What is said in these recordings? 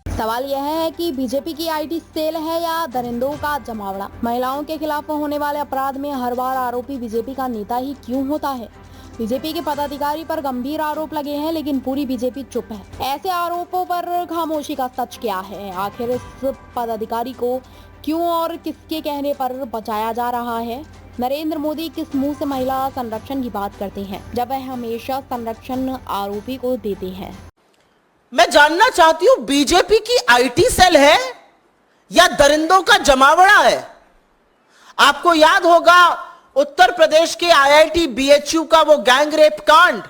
सवाल यह है कि बीजेपी की आईटी सेल है या दरिंदों का जमावड़ा। महिलाओं के खिलाफ होने वाले अपराध में हर बार आरोपी बीजेपी का नेता ही क्यों होता है? बीजेपी के पदाधिकारी पर गंभीर आरोप लगे हैं, लेकिन पूरी बीजेपी चुप है। ऐसे आरोपों पर खामोशी का सच क्या है? आखिर इस पदाधिकारी को क्यों और किसके कहने पर बचाया जा रहा है? नरेंद्र मोदी किस मुंह से महिला संरक्षण की बात करते हैं, जब वह हमेशा संरक्षण आरोपी को देते हैं? मैं जानना चाहती हूं, बीजेपी की आईटी सेल है या दरिंदों का जमावड़ा है? आपको याद होगा उत्तर प्रदेश के आईआईटी बीएचयू का वो गैंग रेप कांड,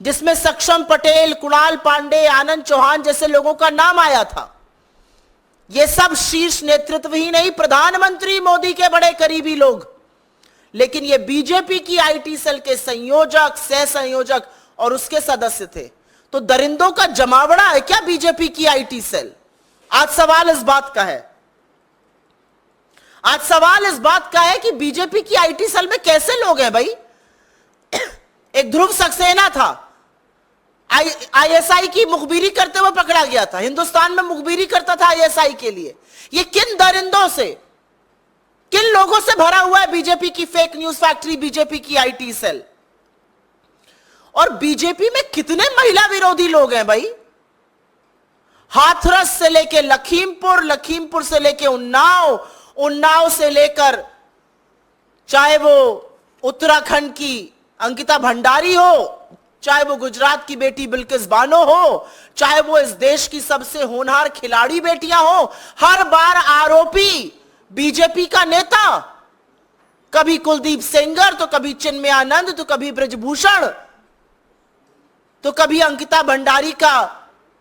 जिसमें सक्षम पटेल, कुणाल पांडे, आनंद चौहान जैसे लोगों का नाम आया था। ये सब शीर्ष नेतृत्व ही नहीं, प्रधानमंत्री मोदी के बड़े करीबी लोग। लेकिन ये बीजेपी की आईटी सेल के संयोजक, सह संयोजक और उसके सदस्य थे। तो दरिंदों का जमावड़ा है क्या बीजेपी की आईटी सेल? आज सवाल इस बात का है। आज सवाल इस बात का है कि बीजेपी की आईटी सेल में कैसे लोग हैं भाई? एक ध्रुव सक्सेना था, आईएसआई की मुखबिरी करते हुए पकड़ा गया था। हिंदुस्तान में मुखबिरी करता था आईएसआई के लिए। ये किन दरिंदों से, किन लोगों से भरा हुआ है बीजेपी की फेक न्यूज फैक्ट्री, बीजेपी की आईटी सेल? और बीजेपी में कितने महिला विरोधी लोग हैं भाई? हाथरस से लेके लखीमपुर, लखीमपुर से लेके उन्नाव, उन्नाव से लेकर चाहे वो उत्तराखंड की अंकिता भंडारी हो, चाहे वो गुजरात की बेटी बिल्किस बानो हो, चाहे वो इस देश की सबसे होनहार खिलाड़ी बेटियां हो, हर बार आरोपी बीजेपी का नेता। कभी कुलदीप सेंगर, तो कभी चिन्मय आनंद, तो कभी ब्रजभूषण, तो कभी अंकिता भंडारी का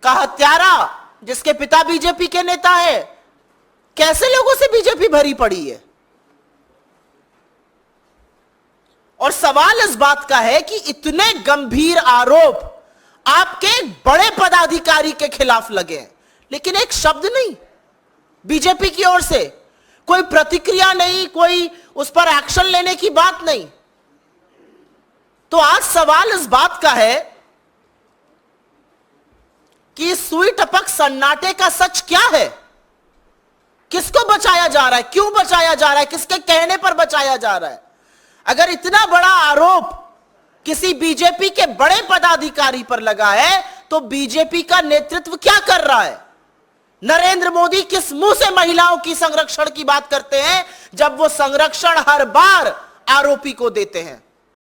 हत्यारा, जिसके पिता बीजेपी के नेता है। कैसे लोगों से बीजेपी भरी पड़ी है? और सवाल इस बात का है कि इतने गंभीर आरोप आपके बड़े पदाधिकारी के खिलाफ लगे हैं, लेकिन एक शब्द नहीं बीजेपी की ओर से, कोई प्रतिक्रिया नहीं, कोई उस पर एक्शन लेने की बात नहीं। तो आज सवाल इस बात का है कि सुई टपक सन्नाटे का सच क्या है? किसको बचाया जा रहा है? क्यों बचाया जा रहा है? किसके कहने पर बचाया जा रहा है? अगर इतना बड़ा आरोप किसी बीजेपी के बड़े पदाधिकारी पर लगा है, तो बीजेपी का नेतृत्व क्या कर रहा है? नरेंद्र मोदी किस मुंह से महिलाओं की संरक्षण की बात करते हैं, जब वो संरक्षण हर बार आरोपी को देते हैं?